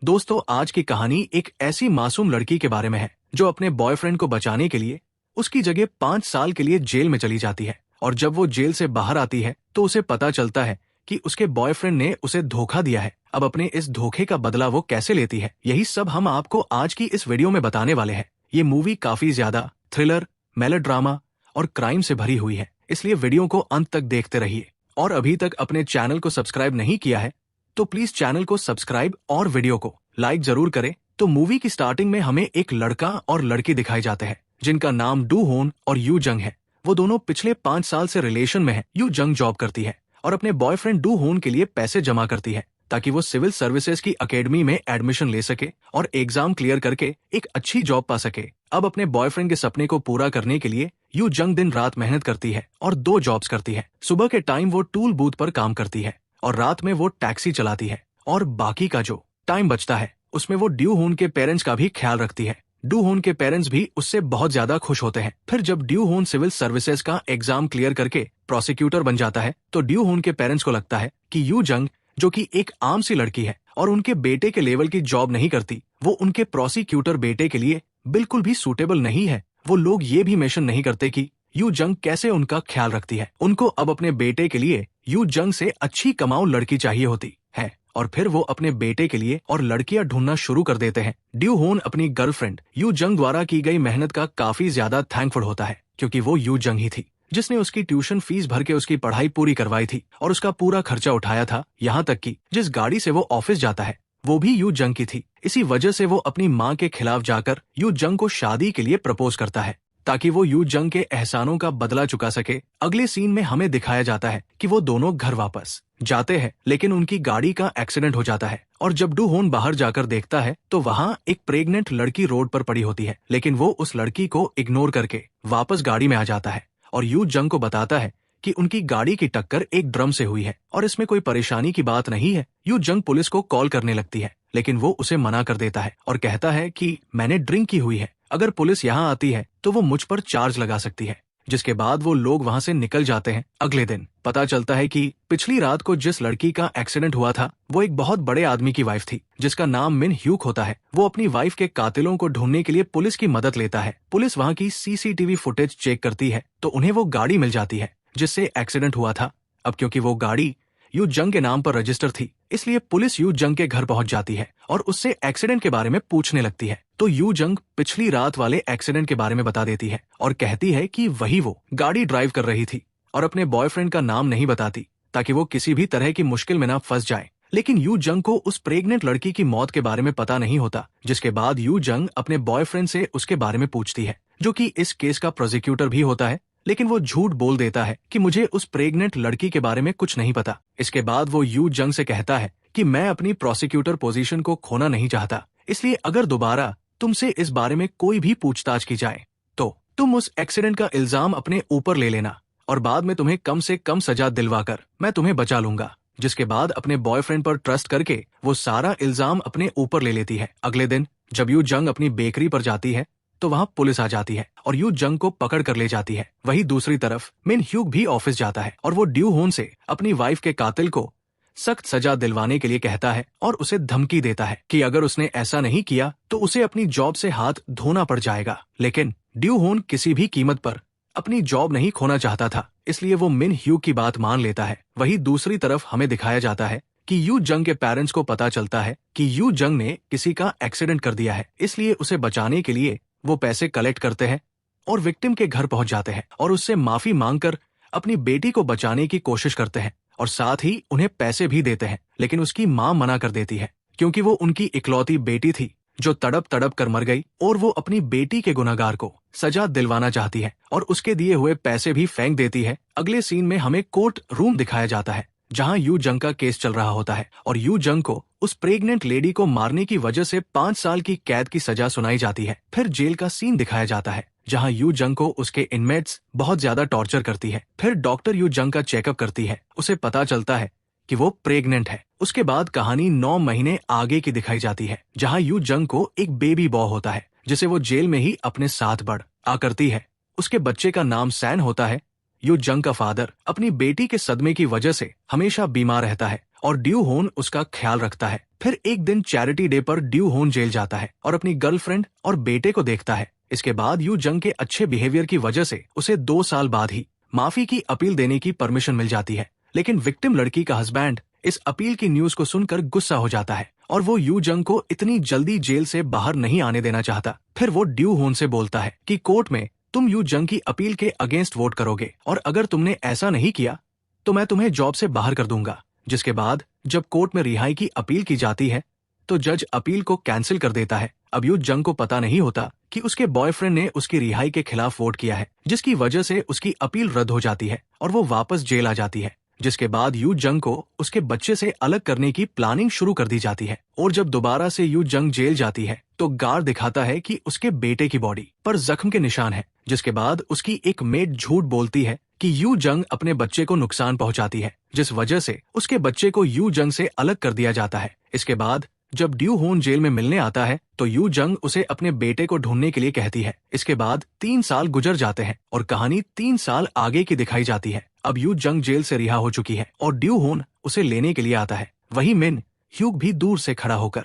दोस्तों, आज की कहानी एक ऐसी मासूम लड़की के बारे में है जो अपने बॉयफ्रेंड को बचाने के लिए उसकी जगह 5 साल के लिए जेल में चली जाती है। और जब वो जेल से बाहर आती है तो उसे पता चलता है कि उसके बॉयफ्रेंड ने उसे धोखा दिया है। अब अपने इस धोखे का बदला वो कैसे लेती है, यही सब हम आपको आज की इस वीडियो में बताने वाले हैं। ये मूवी काफी ज्यादा थ्रिलर, मेलोड्रामा और क्राइम से भरी हुई है, इसलिए वीडियो को अंत तक देखते रहिए। और अभी तक अपने चैनल को सब्सक्राइब नहीं किया है तो प्लीज चैनल को सब्सक्राइब और वीडियो को लाइक जरूर करें। तो मूवी की स्टार्टिंग में हमें एक लड़का और लड़की दिखाई जाते हैं जिनका नाम डू होन और यू जंग है। वो दोनों पिछले 5 साल से रिलेशन में है। यू जंग जॉब करती है और अपने बॉयफ्रेंड डू होन के लिए पैसे जमा करती है ताकि वो सिविल सर्विसेज की एकेडमी में एडमिशन ले सके और एग्जाम क्लियर करके एक अच्छी जॉब पा सके। अब अपने बॉयफ्रेंड के सपने को पूरा करने के लिए यू जंग दिन रात मेहनत करती है और 2 जॉब्स करती है। सुबह के टाइम वो टूल बूथ पर काम करती है और रात में वो टैक्सी चलाती है। और बाकी का जो टाइम बचता है उसमें वो ड्यू होन के पेरेंट्स का भी ख्याल रखती है। ड्यू होन के पेरेंट्स भी उससे बहुत ज्यादा खुश होते हैं। फिर जब ड्यू होन सिविल सर्विसेज का एग्जाम क्लियर करके प्रोसिक्यूटर बन जाता है तो ड्यू होन के पेरेंट्स को लगता है कि यू जंग, जो कि एक आम सी लड़की है और उनके बेटे के लेवल की जॉब नहीं करती, वो उनके प्रोसिक्यूटर बेटे के लिए बिल्कुल भी सूटेबल नहीं है। वो लोग ये भी मेंशन नहीं करते कि यू जंग कैसे उनका ख्याल रखती है। उनको अब अपने बेटे के लिए यू जंग से अच्छी कमाऊ लड़की चाहिए होती है और फिर वो अपने बेटे के लिए और लड़कियां ढूंढना शुरू कर देते हैं। ड्यू होन अपनी गर्लफ्रेंड यू जंग द्वारा की गई मेहनत का काफी ज्यादा थैंकफुल होता है क्योंकि वो यू जंग ही थी जिसने उसकी ट्यूशन फीस भर के उसकी पढ़ाई पूरी करवाई थी और उसका पूरा खर्चा उठाया था। यहाँ तक कि जिस गाड़ी से वो ऑफिस जाता है वो भी यू जंग की थी। इसी वजह से वो अपनी माँ के खिलाफ जाकर यू जंग को शादी के लिए प्रपोज करता है ताकि वो यू जंग के एहसानों का बदला चुका सके। अगले सीन में हमें दिखाया जाता है कि वो दोनों घर वापस जाते हैं लेकिन उनकी गाड़ी का एक्सीडेंट हो जाता है और जब डू होन बाहर जाकर देखता है तो वहाँ एक प्रेग्नेंट लड़की रोड पर पड़ी होती है। लेकिन वो उस लड़की को इग्नोर करके वापस गाड़ी में आ जाता है और यू जंग को बताता है कि उनकी गाड़ी की टक्कर एक ड्रम से हुई है और इसमें कोई परेशानी की बात नहीं है। यू जंग पुलिस को कॉल करने लगती है लेकिन वो उसे मना कर देता है और कहता है कि मैंने ड्रिंक की हुई है, अगर पुलिस यहाँ आती है तो वो मुझ पर चार्ज लगा सकती है। जिसके बाद वो लोग वहाँ से निकल जाते हैं। अगले दिन पता चलता है कि पिछली रात को जिस लड़की का एक्सीडेंट हुआ था वो एक बहुत बड़े आदमी की वाइफ थी जिसका नाम मिन ह्यूक होता है। वो अपनी वाइफ के कातिलों को ढूंढने के लिए पुलिस की मदद लेता है। पुलिस वहाँ की सीसीटीवी फुटेज चेक करती है तो उन्हें वो गाड़ी मिल जाती है जिससे एक्सीडेंट हुआ था। अब क्योंकि वो गाड़ी यू जंग के नाम पर रजिस्टर थी इसलिए पुलिस यू जंग के घर पहुंच जाती है और उससे एक्सीडेंट के बारे में पूछने लगती है। तो यू जंग पिछली रात वाले एक्सीडेंट के बारे में बता देती है और कहती है कि वही वो गाड़ी ड्राइव कर रही थी और अपने बॉयफ्रेंड का नाम नहीं बताती ताकि वो किसी भी तरह की मुश्किल में ना फंस जाए। लेकिन यू जंग को उस प्रेग्नेंट लड़की की मौत के बारे में पता नहीं होता। जिसके बाद यू जंग अपने बॉयफ्रेंड से उसके बारे में पूछती है जो कि इस केस का प्रोसिक्यूटर भी होता है, लेकिन वो झूठ बोल देता है कि मुझे उस प्रेग्नेंट लड़की के बारे में कुछ नहीं पता। इसके बाद वो यू जंग से कहता है कि मैं अपनी प्रोसिक्यूटर पोजीशन को खोना नहीं चाहता, इसलिए अगर दोबारा तुमसे इस बारे में कोई भी पूछताछ की जाए तो तुम उस एक्सीडेंट का इल्जाम अपने ऊपर ले लेना और बाद में तुम्हें कम से कम सजा दिलवाकर मैं तुम्हें बचा लूंगा। जिसके बाद अपने बॉयफ्रेंड पर ट्रस्ट करके वो सारा इल्जाम अपने ऊपर ले लेती है। अगले दिन जब यू जंग अपनी बेकरी पर जाती है तो वहाँ पुलिस आ जाती है और यू जंग को पकड़ कर ले जाती है। वहीं दूसरी तरफ मिन ह्यूक भी ऑफिस जाता है और वो ड्यू होन से अपनी वाइफ के कातिल को सख्त सजा दिलवाने के लिए कहता है और उसे धमकी देता है कि अगर उसने ऐसा नहीं किया तो उसे अपनी जॉब से हाथ धोना पड़ जाएगा। लेकिन ड्यू होन किसी भी कीमत पर अपनी जॉब नहीं खोना चाहता था, इसलिए वो मिन ह्यूक की बात मान लेता है। वहीं दूसरी तरफ हमें दिखाया जाता है कि यू जंग के पेरेंट्स को पता चलता है कि यू जंग ने किसी का एक्सीडेंट कर दिया है, इसलिए उसे बचाने के लिए वो पैसे कलेक्ट करते हैं और विक्टिम के घर पहुंच जाते हैं और उससे माफी मांगकर अपनी बेटी को बचाने की कोशिश करते हैं और साथ ही उन्हें पैसे भी देते हैं। लेकिन उसकी मां मना कर देती है क्योंकि वो उनकी इकलौती बेटी थी जो तड़प तड़प कर मर गई और वो अपनी बेटी के गुनहगार को सजा दिलवाना चाहती है और उसके दिए हुए पैसे भी फेंक देती है। अगले सीन में हमें कोर्ट रूम दिखाया जाता है जहां यू जंग का केस चल रहा होता है और यू जंग को उस प्रेग्नेंट लेडी को मारने की वजह से 5 साल की कैद की सजा सुनाई जाती है। फिर जेल का सीन दिखाया जाता है जहां यू जंग को उसके इनमेट्स बहुत ज्यादा टॉर्चर करती है। फिर डॉक्टर यू जंग का चेकअप करती है, उसे पता चलता है कि वो प्रेग्नेंट है। उसके बाद कहानी 9 महीने आगे की दिखाई जाती है जहां यू जंग को एक बेबी बॉय होता है जिसे वो जेल में ही अपने साथ बढ़ आ करती है। उसके बच्चे का नाम सैन होता है। यू जंग का फादर अपनी बेटी के सदमे की वजह से हमेशा बीमार रहता है और ड्यू होन उसका ख्याल रखता है। फिर एक दिन चैरिटी डे पर ड्यू होन जेल जाता है और अपनी गर्लफ्रेंड और बेटे को देखता है। इसके बाद यू जंग के अच्छे बिहेवियर की वजह से उसे 2 साल बाद ही माफी की अपील देने की परमिशन मिल जाती है। लेकिन विक्टिम लड़की का हस्बैंड इस अपील की न्यूज को सुनकर गुस्सा हो जाता है और वो यू जंग को इतनी जल्दी जेल से बाहर नहीं आने देना चाहता। फिर वो ड्यू होन से बोलता है कि कोर्ट में तुम यू जंग की अपील के अगेंस्ट वोट करोगे और अगर तुमने ऐसा नहीं किया तो मैं तुम्हें जॉब से बाहर कर दूंगा। जिसके बाद जब कोर्ट में रिहाई की अपील की जाती है तो जज अपील को कैंसिल कर देता है। अब यू जंग को पता नहीं होता कि उसके बॉयफ्रेंड ने उसकी रिहाई के खिलाफ वोट किया है, जिसकी वजह से उसकी अपील रद्द हो जाती है और वो वापस जेल आ जाती है। जिसके बाद यू जंग को उसके बच्चे से अलग करने की प्लानिंग शुरू कर दी जाती है और जब दोबारा से यू जंग जेल जाती है तो गार्ड दिखाता है कि उसके बेटे की बॉडी पर जख्म के निशान है। जिसके बाद उसकी एक मेड झूठ बोलती है कि यू जंग अपने बच्चे को नुकसान पहुंचाती है, जिस वजह से उसके बच्चे को यू जंग से अलग कर दिया जाता है। इसके बाद जब ड्यू होन जेल में मिलने आता है तो यू जंग उसे अपने बेटे को ढूंढने के लिए कहती है। इसके बाद 3 साल गुजर जाते हैं और कहानी 3 साल आगे की दिखाई जाती है। अब यू जंग जेल से रिहा हो चुकी है और ड्यू होन उसे लेने के लिए आता है। वहीं मिन ह्यूग भी दूर से खड़ा होकर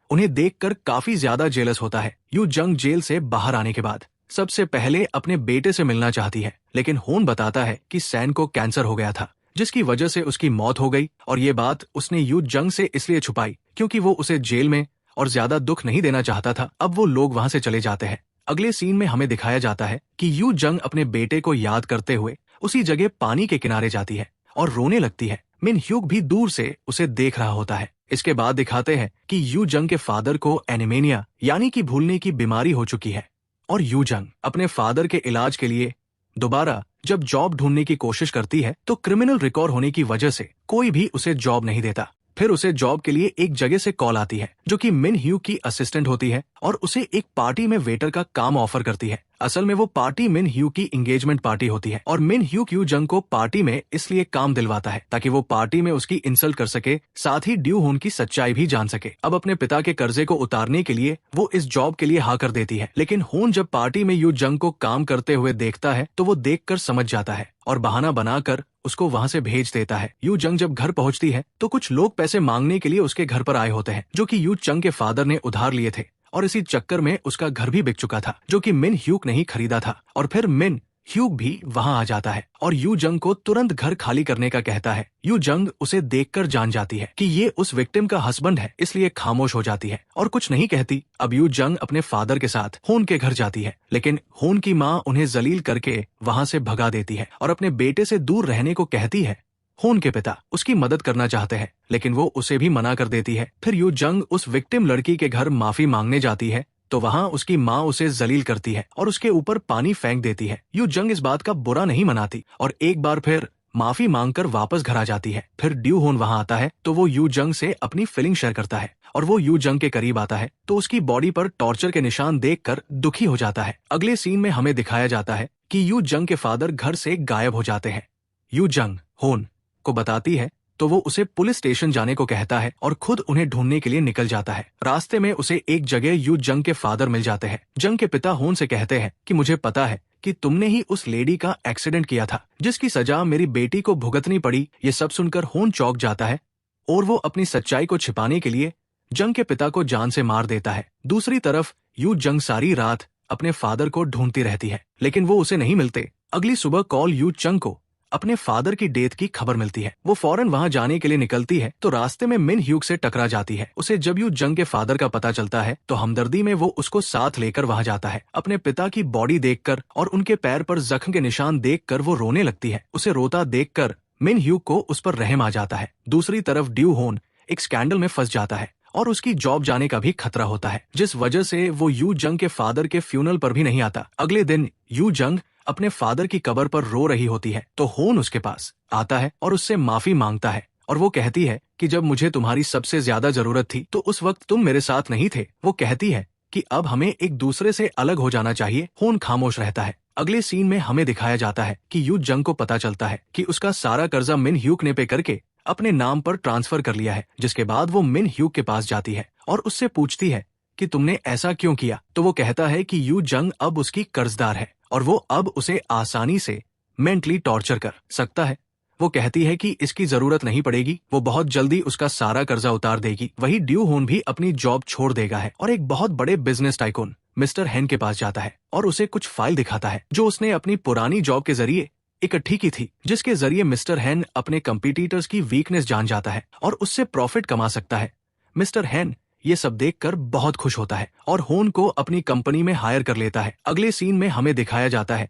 उन्हें देखकर काफी ज्यादा जेलस होता है। यू जंग जेल से बाहर आने के बाद सबसे पहले अपने बेटे से मिलना चाहती है, लेकिन होन बताता है कि सैन को कैंसर हो गया था, जिसकी वजह से उसकी मौत हो गई और ये बात उसने यू जंग से इसलिए छुपाई क्योंकि वो उसे जेल में और ज्यादा दुख नहीं देना चाहता था। अब वो लोग वहां से चले जाते हैं। अगले सीन में हमें दिखाया जाता है कि यू जंग अपने बेटे को याद करते हुए उसी जगह पानी के किनारे जाती है और रोने लगती है। मिन ह्यूग भी दूर से उसे देख रहा होता है। इसके बाद दिखाते हैं कि यू जंग के फादर को एनीमिया यानी कि भूलने की बीमारी हो चुकी है और यू जंग अपने फादर के इलाज के लिए दोबारा जब जॉब ढूंढने की कोशिश करती है तो क्रिमिनल रिकॉर्ड होने की वजह से कोई भी उसे जॉब नहीं देता। फिर उसे जॉब के लिए एक जगह से कॉल आती है जो कि मिन ह्यू की असिस्टेंट होती है और उसे एक पार्टी में वेटर का काम ऑफर करती है। असल में वो पार्टी मिन ह्यू की एंगेजमेंट पार्टी होती है और मिन ह्यू यू जंग को पार्टी में इसलिए काम दिलवाता है ताकि वो पार्टी में उसकी इंसल्ट कर सके, साथ ही ड्यू होन की सच्चाई भी जान सके। अब अपने पिता के कर्जे को उतारने के लिए वो इस जॉब के लिए हाँ कर देती है, लेकिन होन जब पार्टी में यू जंग को काम करते हुए देखता है तो वो देखकर समझ जाता है और बहाना बनाकर उसको वहां से भेज देता है। यू जंग जब घर पहुंचती है तो कुछ लोग पैसे मांगने के लिए उसके घर पर आए होते हैं जो कि यू जंग के फादर ने उधार लिए थे और इसी चक्कर में उसका घर भी बिक चुका था जो कि मिन ह्यूग ने ही खरीदा था। और फिर मिन ह्यूग भी वहां आ जाता है और यू जंग को तुरंत घर खाली करने का कहता है। यू जंग उसे देखकर जान जाती है कि ये उस विक्टिम का हस्बैंड है, इसलिए खामोश हो जाती है और कुछ नहीं कहती। अब यू जंग अपने फादर के साथ होन के घर जाती है, लेकिन होन की माँ उन्हें जलील करके वहां से भगा देती है और अपने बेटे से दूर रहने को कहती है। होन के पिता उसकी मदद करना चाहते हैं लेकिन वो उसे भी मना कर देती है। फिर यू जंग उस विक्टिम लड़की के घर माफी मांगने जाती है तो वहां उसकी माँ उसे जलील करती है और उसके ऊपर पानी फेंक देती है। यू जंग इस बात का बुरा नहीं मनाती और एक बार फिर माफी मांगकर वापस घर आ जाती है। फिर ड्यू होन वहां आता है तो वो यू जंग से अपनी फीलिंग शेयर करता है और वो यू जंग के करीब आता है तो उसकी बॉडी पर टॉर्चर के निशान देखकर दुखी हो जाता है। अगले सीन में हमें दिखाया जाता है कि यू जंग के फादर घर से गायब हो जाते हैं। यू जंग होन को बताती है तो वो उसे पुलिस स्टेशन जाने को कहता है और खुद उन्हें ढूंढने के लिए निकल जाता है। रास्ते में उसे एक जगह यू जंग के फादर मिल जाते हैं। जंग के पिता होन से कहते हैं कि मुझे पता है कि तुमने ही उस लेडी का एक्सीडेंट किया था जिसकी सजा मेरी बेटी को भुगतनी पड़ी। ये सब सुनकर होन चौंक जाता है और वो अपनी सच्चाई को छिपाने के लिए जंग के पिता को जान से मार देता है। दूसरी तरफ यू जंग सारी रात अपने फादर को ढूंढती रहती है लेकिन वो उसे नहीं मिलते। अगली सुबह कॉल यू जंग को अपने फादर की डेथ की खबर मिलती है। वो फौरन वहां जाने के लिए निकलती है तो रास्ते में मिन ह्यूग से टकरा जाती है। उसे जब यू जंग के फादर का पता चलता है तो हमदर्दी में वो उसको साथ लेकर वहां जाता है। अपने पिता की बॉडी देखकर और उनके पैर पर जख्म के निशान देखकर वो रोने लगती है। उसे रोता देखकर मिन ह्यूग को उस पर रहम आ जाता है। दूसरी तरफ ड्यू होन एक स्कैंडल में फंस जाता है और उसकी जॉब जाने का भी खतरा होता है, जिस वजह से वो यू जंग के फादर के फ्यूनरल पर भी नहीं आता। अगले दिन यू जंग अपने फादर की कब्र पर रो रही होती है तो होन उसके पास आता है और उससे माफी मांगता है और वो कहती है कि जब मुझे तुम्हारी सबसे ज्यादा जरूरत थी तो उस वक्त तुम मेरे साथ नहीं थे। वो कहती है कि अब हमें एक दूसरे से अलग हो जाना चाहिए। होन खामोश रहता है। अगले सीन में हमें दिखाया जाता है कि यू जंग को पता चलता है कि उसका सारा कर्जा मिन ह्यूग ने पे करके अपने नाम पर ट्रांसफर कर लिया है। जिसके बाद वो मिन ह्यूग के पास जाती है और उससे पूछती है कि तुमने ऐसा क्यों किया। तो वो कहता है कि यू जंग अब उसकी कर्जदार है और वो अब उसे आसानी से मेंटली टॉर्चर कर सकता है। वो कहती है कि इसकी जरूरत नहीं पड़ेगी, वो बहुत जल्दी उसका सारा कर्जा उतार देगी। वही ड्यू होन भी अपनी जॉब छोड़ देगा है और एक बहुत बड़े बिजनेस टाइकून मिस्टर हेन के पास जाता है और उसे कुछ फाइल दिखाता है जो उसने अपनी पुरानी जॉब के जरिए इकट्ठी की थी, जिसके जरिए मिस्टर हेन अपने कंपटीटर्स की वीकनेस जान जाता है और उससे प्रॉफिट कमा सकता है। मिस्टर हेन ये सब देखकर बहुत खुश होता है और होन को अपनी कंपनी में हायर कर लेता है। अगले सीन में हमें दिखाया जाता है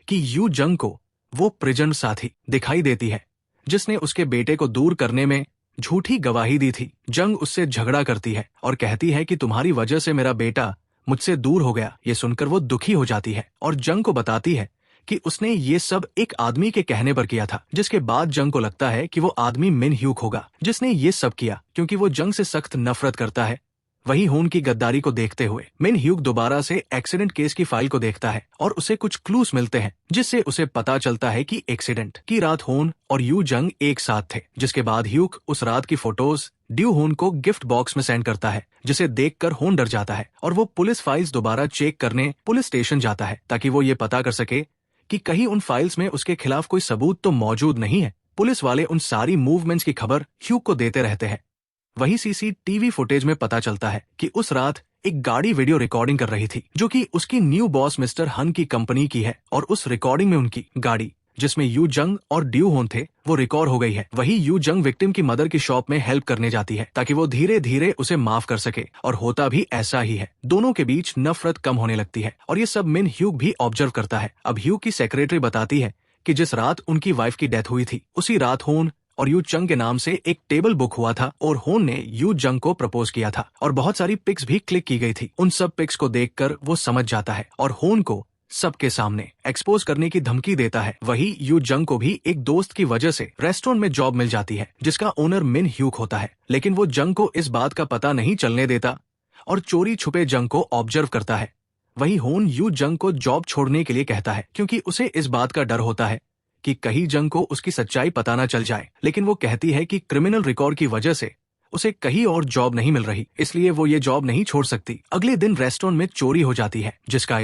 कि यू जंग को वो प्रिजन साथी दिखाई देती है जिसने उसके बेटे को दूर करने में झूठी गवाही दी थी। जंग उससे झगड़ा करती है और कहती है कि तुम्हारी वजह से मेरा बेटा मुझसे दूर हो गया। ये सुनकर वो दुखी हो जाती है और जंग को बताती है कि उसने ये सब एक आदमी के कहने पर किया था, जिसके बाद जंग को लगता है कि वो आदमी मिन ह्यूक होगा जिसने ये सब किया, क्योंकि वो जंग से सख्त नफरत करता है। वही होन की गद्दारी को देखते हुए मिन ह्यूक दोबारा से एक्सीडेंट केस की फाइल को देखता है और उसे कुछ क्लूज मिलते हैं, जिससे उसे पता चलता है कि एक्सीडेंट की रात होन और यू जंग एक साथ थे। जिसके बाद ह्यूक उस रात की फोटोज ड्यू होन को गिफ्ट बॉक्स में सेंड करता है, जिसे देखकर होन डर जाता है और वो पुलिस फाइल्स दोबारा चेक करने पुलिस स्टेशन जाता है ताकि वो ये पता कर सके कि कहीं उन फाइल्स में उसके खिलाफ कोई सबूत तो मौजूद नहीं है। पुलिस वाले उन सारी मूवमेंट्स की खबर ह्यूक को देते रहते हैं। वही सीसीटीवी फुटेज में पता चलता है कि उस रात एक गाड़ी वीडियो रिकॉर्डिंग कर रही थी जो कि उसकी न्यू बॉस मिस्टर हन की कंपनी की है और उस रिकॉर्डिंग में उनकी गाड़ी जिसमें यू जंग और ड्यू होन थे वो रिकॉर्ड हो गई है। वही यू जंग विक्टिम की मदर की शॉप में हेल्प करने जाती है ताकि वो धीरे धीरे उसे माफ कर सके और होता भी ऐसा ही है। दोनों के बीच नफरत कम होने लगती है और ये सब मिन ह्यूक भी ऑब्जर्व करता है। अब ह्यूक की सेक्रेटरी बताती है कि जिस रात उनकी वाइफ की डेथ हुई थी उसी रात होन और यू जंग के नाम से एक टेबल बुक हुआ था और होन ने यू जंग को प्रपोज किया था और बहुत सारी पिक्स भी क्लिक की गई थी। उन सब पिक्स को देखकर वो समझ जाता है और होन को सबके सामने एक्सपोज करने की धमकी देता है। वही यू जंग को भी एक दोस्त की वजह से रेस्टोरेंट में जॉब मिल जाती है जिसका ओनर मिन ह्यूक होता है, लेकिन वो जंग को इस बात का पता नहीं चलने देता और चोरी छुपे जंग को ऑब्जर्व करता है। वही होन यू जंग को जॉब छोड़ने के लिए कहता है क्योंकि उसे इस बात का डर होता है कि कहीं जंग को उसकी सच्चाई पता न चल जाए, लेकिन वो कहती है कि क्रिमिनल रिकॉर्ड की वजह से उसे कहीं और जॉब नहीं मिल रही, इसलिए वो ये जॉब नहीं छोड़ सकती। अगले दिन रेस्टोरेंट में चोरी हो जाती है जिसका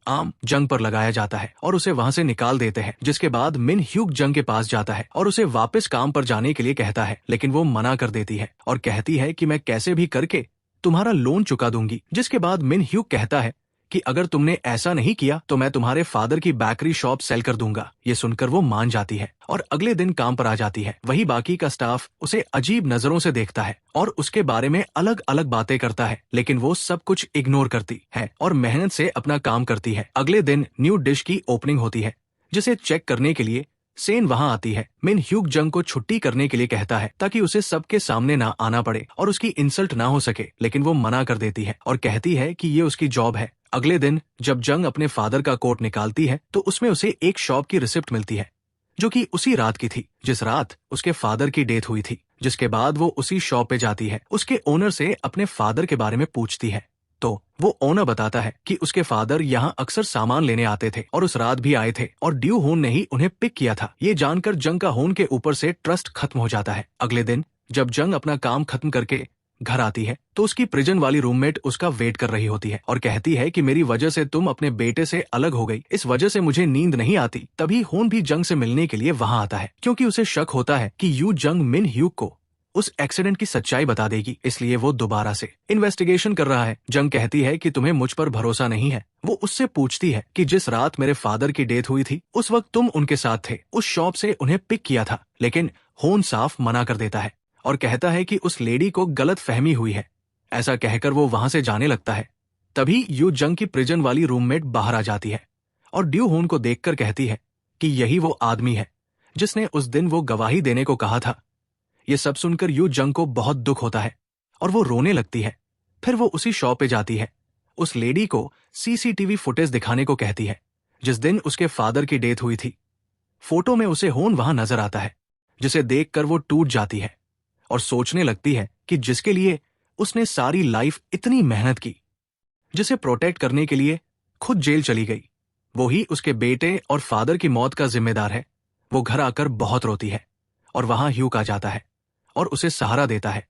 आम जंग पर लगाया जाता है और उसे वहां से निकाल देते हैं। जिसके बाद मिन ह्यूक जंग के पास जाता है और उसे वापस काम पर जाने के लिए कहता है, लेकिन वो मना कर देती है और कहती है कि मैं कैसे भी करके तुम्हारा लोन चुका दूंगी। जिसके बाद मिन ह्यूक कहता है कि अगर तुमने ऐसा नहीं किया तो मैं तुम्हारे फादर की बेकरी शॉप सेल कर दूंगा। ये सुनकर वो मान जाती है और अगले दिन काम पर आ जाती है। वही बाकी का स्टाफ उसे अजीब नजरों से देखता है और उसके बारे में अलग अलग बातें करता है, लेकिन वो सब कुछ इग्नोर करती है और मेहनत से अपना काम करती है। अगले दिन न्यू डिश की ओपनिंग होती है जिसे चेक करने के लिए सेन वहां आती है। मिन ह्यूक जंग को छुट्टी करने के लिए कहता है ताकि उसे सबके सामने ना आना पड़े और उसकी इंसल्ट ना हो सके, लेकिन वो मना कर देती है और कहती है कि ये उसकी जॉब है। अगले दिन जब जंग अपने फादर का कोट निकालती है तो उसमें उसे एक शॉप की रिसिप्ट मिलती है जो कि उसी रात की थी जिस रात उसके फादर की डेथ हुई थी। जिसके बाद वो उसी शॉप पे जाती है, उसके ओनर से अपने फादर के बारे में पूछती है तो वो ओनर बताता है कि उसके फादर यहाँ अक्सर सामान लेने आते थे और उस रात भी आए थे और ड्यू होन ने ही उन्हें पिक किया था। ये जानकर जंग का होन के ऊपर से ट्रस्ट खत्म हो जाता है। अगले दिन जब जंग अपना काम खत्म करके घर आती है तो उसकी प्रिजन वाली रूममेट उसका वेट कर रही होती है और कहती है कि मेरी वजह से तुम अपने बेटे से अलग हो गई, इस वजह से मुझे नींद नहीं आती। तभी होन भी जंग से मिलने के लिए वहां आता है क्योंकि उसे शक होता है कि यू जंग मिन ह्यूक को उस एक्सीडेंट की सच्चाई बता देगी, इसलिए वो दोबारा से इन्वेस्टिगेशन कर रहा है। जंग कहती है कि तुम्हें मुझ पर भरोसा नहीं है। वो उससे पूछती है कि जिस रात मेरे फादर की डेथ हुई थी उस वक्त तुम उनके साथ थे, उस शॉप से उन्हें पिक किया था, लेकिन होन साफ मना कर देता है और कहता है कि उस लेडी को गलत फहमी हुई है। ऐसा कहकर वो वहां से जाने लगता है। तभी यू जंग की प्रिजन वाली रूममेट बाहर आ जाती है और ड्यू होन को देखकर कहती है कि यही वो आदमी है जिसने उस दिन वो गवाही देने को कहा था। ये सब सुनकर यू जंग को बहुत दुख होता है और वो रोने लगती है। फिर वो उसी शॉप पे जाती है, उस लेडी को सीसीटीवी फुटेज दिखाने को कहती है जिस दिन उसके फादर की डेथ हुई थी। फोटो में उसे होन वहां नजर आता है जिसे देखकर वो टूट जाती है और सोचने लगती है कि जिसके लिए उसने सारी लाइफ इतनी मेहनत की, जिसे प्रोटेक्ट करने के लिए खुद जेल चली गई, वो ही उसके बेटे और फादर की मौत का जिम्मेदार है। वो घर आकर बहुत रोती है और वहां ह्यूक आ जाता है और उसे सहारा देता है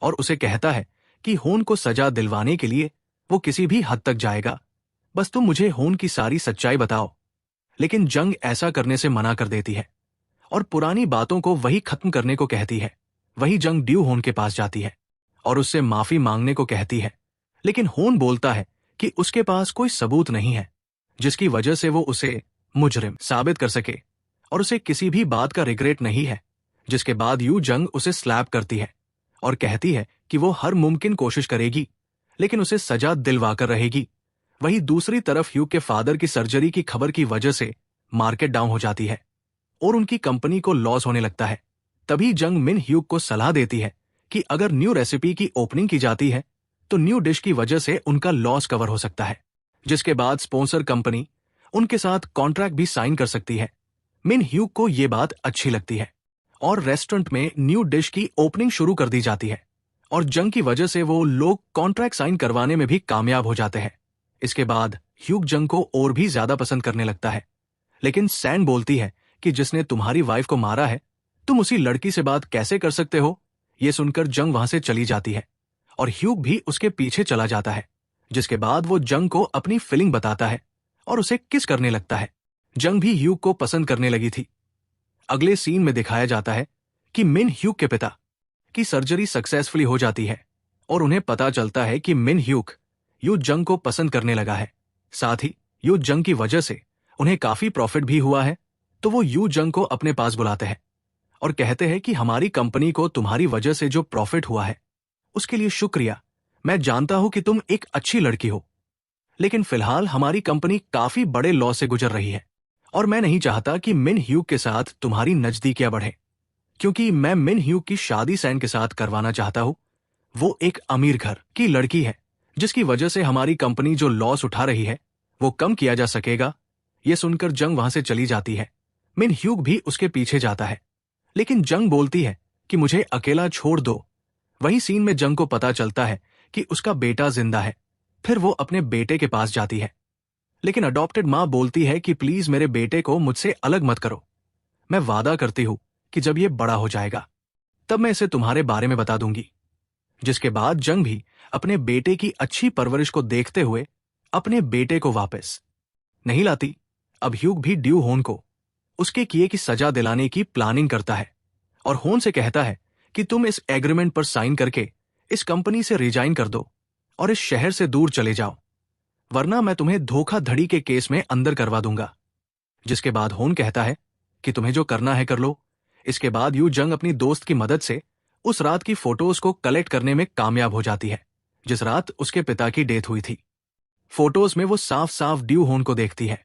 और उसे कहता है कि होन को सजा दिलवाने के लिए वो किसी भी हद तक जाएगा, बस तुम मुझे होन की सारी सच्चाई बताओ। लेकिन जंग ऐसा करने से मना कर देती है और पुरानी बातों को वही खत्म करने को कहती है। वही जंग ड्यू होन के पास जाती है और उससे माफी मांगने को कहती है, लेकिन होन बोलता है कि उसके पास कोई सबूत नहीं है जिसकी वजह से वो उसे मुजरिम साबित कर सके, और उसे किसी भी बात का रिग्रेट नहीं है। जिसके बाद यू जंग उसे स्लैप करती है और कहती है कि वो हर मुमकिन कोशिश करेगी लेकिन उसे सजा दिलवाकर रहेगी। वही दूसरी तरफ ह्यूग के फादर की सर्जरी की खबर की वजह से मार्केट डाउन हो जाती है और उनकी कंपनी को लॉस होने लगता है। तभी जंग मिन ह्यूग को सलाह देती है कि अगर न्यू रेसिपी की ओपनिंग की जाती है तो न्यू डिश की वजह से उनका लॉस कवर हो सकता है। जिसके बाद स्पॉन्सर कंपनी उनके साथ कॉन्ट्रैक्ट भी साइन कर सकती है। मिन ह्यूग को ये बात अच्छी लगती है और रेस्टोरेंट में न्यू डिश की ओपनिंग शुरू कर दी जाती है और जंग की वजह से वो लोग कॉन्ट्रैक्ट साइन करवाने में भी कामयाब हो जाते हैं। इसके बाद ह्यूग जंग को और भी ज्यादा पसंद करने लगता है, लेकिन सैन बोलती है कि जिसने तुम्हारी वाइफ को मारा है तुम उसी लड़की से बात कैसे कर सकते हो। ये सुनकर जंग वहां से चली जाती है और ह्यूग भी उसके पीछे चला जाता है। जिसके बाद वो जंग को अपनी फीलिंग बताता है और उसे किस करने लगता है। जंग भी ह्यूग को पसंद करने लगी थी। अगले सीन में दिखाया जाता है कि मिन ह्यूग के पिता की सर्जरी सक्सेसफुली हो जाती है और उन्हें पता चलता है कि मिन ह्यूग यू जंग को पसंद करने लगा है। साथ ही यू जंग की वजह से उन्हें काफी प्रॉफिट भी हुआ है, तो वो यू जंग को अपने पास बुलाते हैं और कहते हैं कि हमारी कंपनी को तुम्हारी वजह से जो प्रॉफिट हुआ है उसके लिए शुक्रिया। मैं जानता हूं कि तुम एक अच्छी लड़की हो, लेकिन फिलहाल हमारी कंपनी काफी बड़े लॉस से गुजर रही है और मैं नहीं चाहता कि मिन ह्यूग के साथ तुम्हारी नजदीकियां बढ़े, क्योंकि मैं मिन ह्यूग की शादी सैन के साथ करवाना चाहता हूं। वो एक अमीर घर की लड़की है जिसकी वजह से हमारी कंपनी जो लॉस उठा रही है वो कम किया जा सकेगा। ये सुनकर जंग वहां से चली जाती है। मिन ह्यूग भी उसके पीछे जाता है, लेकिन जंग बोलती है कि मुझे अकेला छोड़ दो। वही सीन में जंग को पता चलता है कि उसका बेटा जिंदा है। फिर वो अपने बेटे के पास जाती है, लेकिन अडॉप्टेड माँ बोलती है कि प्लीज मेरे बेटे को मुझसे अलग मत करो। मैं वादा करती हूं कि जब ये बड़ा हो जाएगा तब मैं इसे तुम्हारे बारे में बता दूंगी। जिसके बाद जंग भी अपने बेटे की अच्छी परवरिश को देखते हुए अपने बेटे को वापस नहीं लाती। अब ह्यूग भी ड्यू होन को उसके किए की सजा दिलाने की प्लानिंग करता है और होन से कहता है कि तुम इस एग्रीमेंट पर साइन करके इस कंपनी से रिजाइन कर दो और इस शहर से दूर चले जाओ, वरना मैं तुम्हें धोखाधड़ी के केस में अंदर करवा दूंगा। जिसके बाद होन कहता है कि तुम्हें जो करना है कर लो। इसके बाद यू जंग अपनी दोस्त की मदद से उस रात की फोटोज को कलेक्ट करने में कामयाब हो जाती है जिस रात उसके पिता की डेथ हुई थी। फोटोज में वो साफ साफ ड्यू होन को देखती है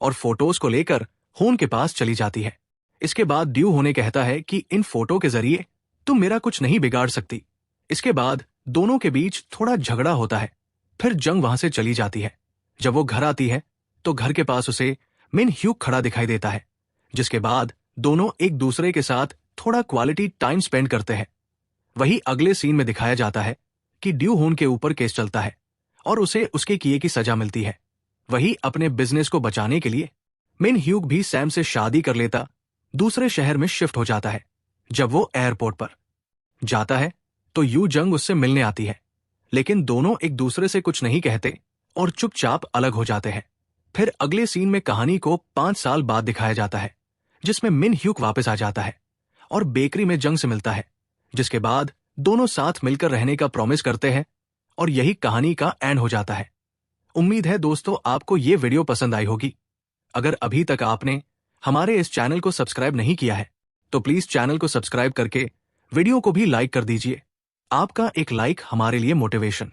और फोटोज को लेकर होन के पास चली जाती है। इसके बाद ड्यू होने कहता है कि इन फोटो के जरिए तुम मेरा कुछ नहीं बिगाड़ सकती। इसके बाद दोनों के बीच थोड़ा झगड़ा होता है। फिर जंग वहां से चली जाती है। जब वो घर आती है तो घर के पास उसे मिन ह्यूग खड़ा दिखाई देता है। जिसके बाद दोनों एक दूसरे के साथ थोड़ा क्वालिटी टाइम स्पेंड करते हैं। वही अगले सीन में दिखाया जाता है कि ड्यू होन के ऊपर केस चलता है और उसे उसके किए की सजा मिलती है। वही अपने बिजनेस को बचाने के लिए मिन ह्यूग भी सैम से शादी कर लेता दूसरे शहर में शिफ्ट हो जाता है। जब वो एयरपोर्ट पर जाता है तो यू जंग उससे मिलने आती है, लेकिन दोनों एक दूसरे से कुछ नहीं कहते और चुपचाप अलग हो जाते हैं। फिर अगले सीन में कहानी को 5 साल बाद दिखाया जाता है, जिसमें मिन ह्यूग वापस आ जाता है और बेकरी में जंग से मिलता है। जिसके बाद दोनों साथ मिलकर रहने का प्रॉमिस करते हैं और यही कहानी का एंड हो जाता है। उम्मीद है दोस्तों आपको ये वीडियो पसंद आई होगी। अगर अभी तक आपने हमारे इस चैनल को सब्सक्राइब नहीं किया है तो प्लीज चैनल को सब्सक्राइब करके वीडियो को भी लाइक कर दीजिए। आपका एक लाइक हमारे लिए मोटिवेशन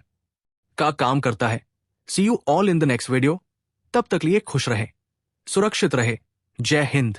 का काम करता है। See you all in the next video. तब तक लिए खुश रहे, सुरक्षित रहे। जय हिंद।